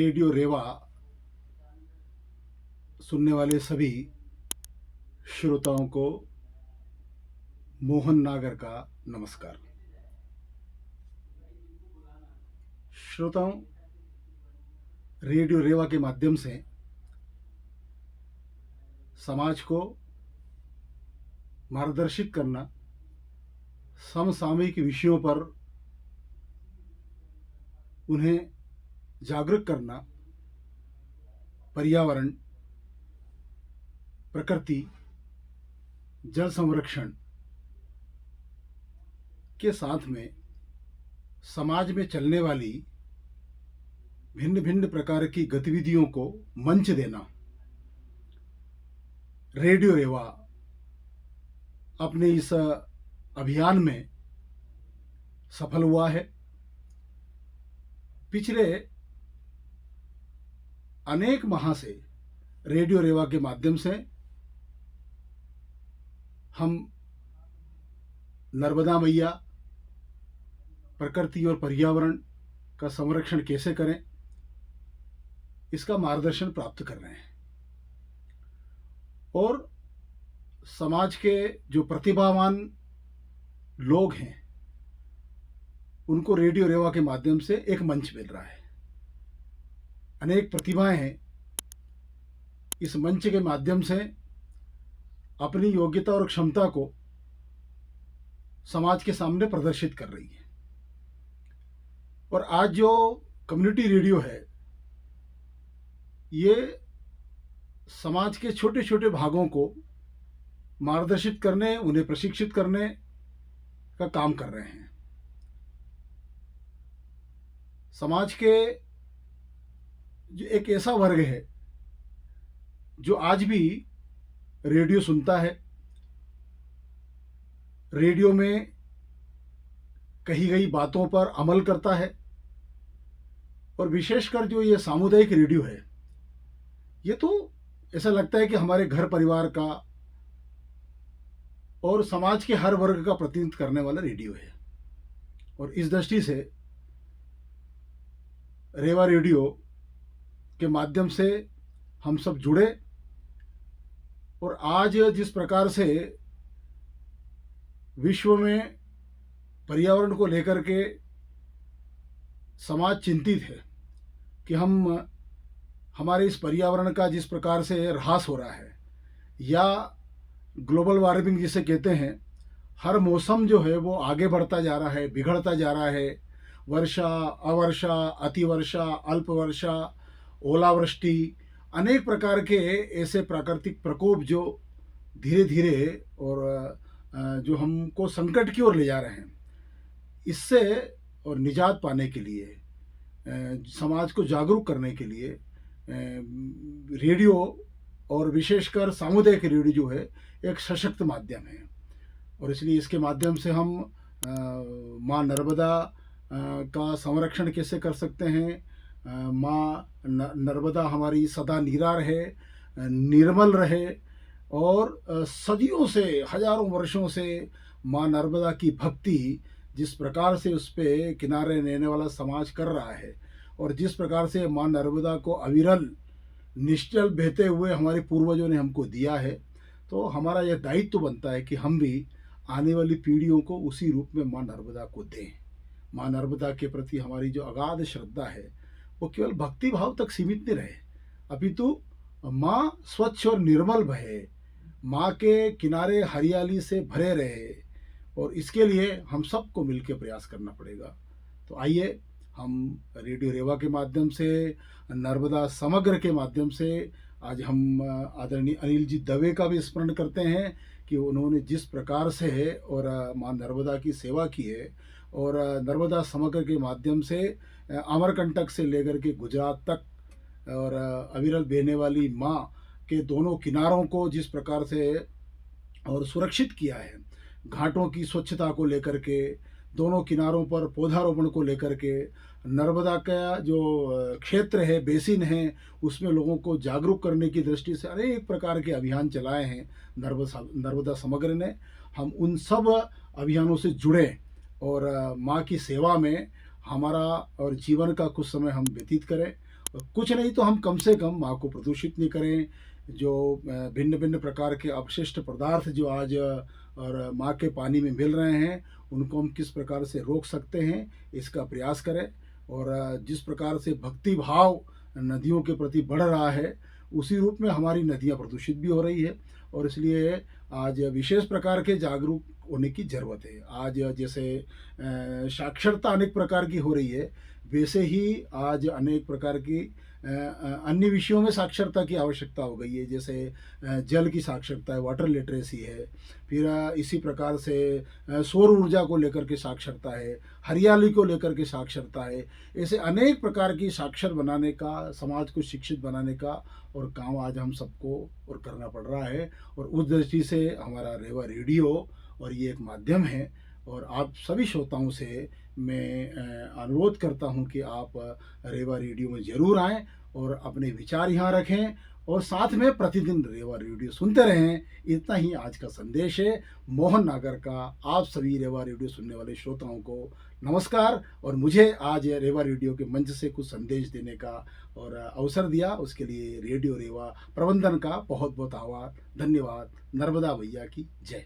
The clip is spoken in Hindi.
रेडियो रेवा सुनने वाले सभी श्रोताओं को मोहन नागर का नमस्कार। श्रोताओं, रेडियो रेवा के माध्यम से समाज को मार्गदर्शित करना, समसामयिक विषयों पर उन्हें जागरूक करना, पर्यावरण, प्रकृति, जल संरक्षण के साथ में समाज में चलने वाली भिन्न भिन्न प्रकार की गतिविधियों को मंच देना, रेडियो रेवा अपने इस अभियान में सफल हुआ है। पिछले अनेक माह से रेडियो रेवा के माध्यम से हम नर्मदा मैया, प्रकृति और पर्यावरण का संरक्षण कैसे करें, इसका मार्गदर्शन प्राप्त कर रहे हैं। और समाज के जो प्रतिभावान लोग हैं, उनको रेडियो रेवा के माध्यम से एक मंच मिल रहा है। अनेक प्रतिभाएं हैं, इस मंच के माध्यम से अपनी योग्यता और क्षमता को समाज के सामने प्रदर्शित कर रही है। और आज जो कम्युनिटी रेडियो है, ये समाज के छोटे छोटे भागों को मार्गदर्शित करने, उन्हें प्रशिक्षित करने का काम कर रहे हैं। समाज के जो एक ऐसा वर्ग है जो आज भी रेडियो सुनता है, रेडियो में कही गई बातों पर अमल करता है। और विशेषकर जो ये सामुदायिक रेडियो है, ये तो ऐसा लगता है कि हमारे घर परिवार का और समाज के हर वर्ग का प्रतिनिधित्व करने वाला रेडियो है। और इस दृष्टि से रेवा रेडियो के माध्यम से हम सब जुड़े। और आज जिस प्रकार से विश्व में पर्यावरण को लेकर के समाज चिंतित है कि हम हमारे इस पर्यावरण का जिस प्रकार से ह्रास हो रहा है, या ग्लोबल वार्मिंग जिसे कहते हैं, हर मौसम जो है वो आगे बढ़ता जा रहा है, बिगड़ता जा रहा है। वर्षा, अवर्षा, अतिवर्षा, अल्प वर्षा, ओलावृष्टि, अनेक प्रकार के ऐसे प्राकृतिक प्रकोप जो धीरे धीरे और जो हमको संकट की ओर ले जा रहे हैं, इससे और निजात पाने के लिए, समाज को जागरूक करने के लिए रेडियो और विशेषकर सामुदायिक रेडियो जो है एक सशक्त माध्यम है। और इसलिए इसके माध्यम से हम माँ नर्मदा का संरक्षण कैसे कर सकते हैं, माँ नर्मदा हमारी सदा नीरा रहे, निर्मल रहे, और सदियों से, हजारों वर्षों से माँ नर्मदा की भक्ति जिस प्रकार से उस पे किनारे रहने वाला समाज कर रहा है, और जिस प्रकार से माँ नर्मदा को अविरल निश्चल बहते हुए हमारे पूर्वजों ने हमको दिया है, तो हमारा यह दायित्व बनता है कि हम भी आने वाली पीढ़ियों को उसी रूप में माँ नर्मदा को दें। माँ नर्मदा के प्रति हमारी जो अगाध श्रद्धा है वो केवल भक्ति भाव तक सीमित नहीं रहे, अपितु माँ स्वच्छ और निर्मल बहे, माँ के किनारे हरियाली से भरे रहे। और इसके लिए हम सबको मिलकर प्रयास करना पड़ेगा। तो आइए हम रेडियो रेवा के माध्यम से, नर्मदा समग्र के माध्यम से आज हम आदरणीय अनिल जी दवे का भी स्मरण करते हैं कि उन्होंने जिस प्रकार से और माँ नर्मदा की सेवा की है, और नर्मदा समग्र के माध्यम से अमरकंटक से लेकर के गुजरात तक और अविरल बहने वाली माँ के दोनों किनारों को जिस प्रकार से और सुरक्षित किया है, घाटों की स्वच्छता को लेकर के, दोनों किनारों पर पौधारोपण को लेकर के, नर्मदा का जो क्षेत्र है, बेसिन है, उसमें लोगों को जागरूक करने की दृष्टि से अनेक प्रकार के अभियान चलाए हैं नर्मदा समग्र ने। हम उन सब अभियानों से जुड़े और माँ की सेवा में हमारा और जीवन का कुछ समय हम व्यतीत करें। कुछ नहीं तो हम कम से कम माँ को प्रदूषित नहीं करें। जो भिन्न भिन्न प्रकार के अपशिष्ट पदार्थ जो आज और माँ के पानी में मिल रहे हैं, उनको हम किस प्रकार से रोक सकते हैं, इसका प्रयास करें। और जिस प्रकार से भक्ति भाव नदियों के प्रति बढ़ रहा है, उसी रूप में हमारी नदियाँ प्रदूषित भी हो रही है। और इसलिए आज विशेष प्रकार के जागरूक होने की ज़रूरत है। आज जैसे साक्षरता अनेक प्रकार की हो रही है, वैसे ही आज अनेक प्रकार की अन्य विषयों में साक्षरता की आवश्यकता हो गई है। जैसे जल की साक्षरता है, वाटर लिटरेसी है। फिर इसी प्रकार से सौर ऊर्जा को लेकर के साक्षरता है, हरियाली को लेकर के साक्षरता है। ऐसे अनेक प्रकार की साक्षर बनाने का, समाज को शिक्षित बनाने का और काम आज हम सबको और करना पड़ रहा है। और उस दृष्टि से हमारा रेवा रेडियो और ये एक माध्यम है। और आप सभी श्रोताओं से मैं अनुरोध करता हूं कि आप रेवा रेडियो में ज़रूर आएँ और अपने विचार यहाँ रखें और साथ में प्रतिदिन रेवा रेडियो सुनते रहें। इतना ही आज का संदेश है मोहन नागर का। आप सभी रेवा रेडियो सुनने वाले श्रोताओं को नमस्कार। और मुझे आज रेवा रेडियो के मंच से कुछ संदेश देने का और अवसर दिया, उसके लिए रेडियो रेवा प्रबंधन का बहुत बहुत आभार। धन्यवाद। नर्मदा भैया की जय।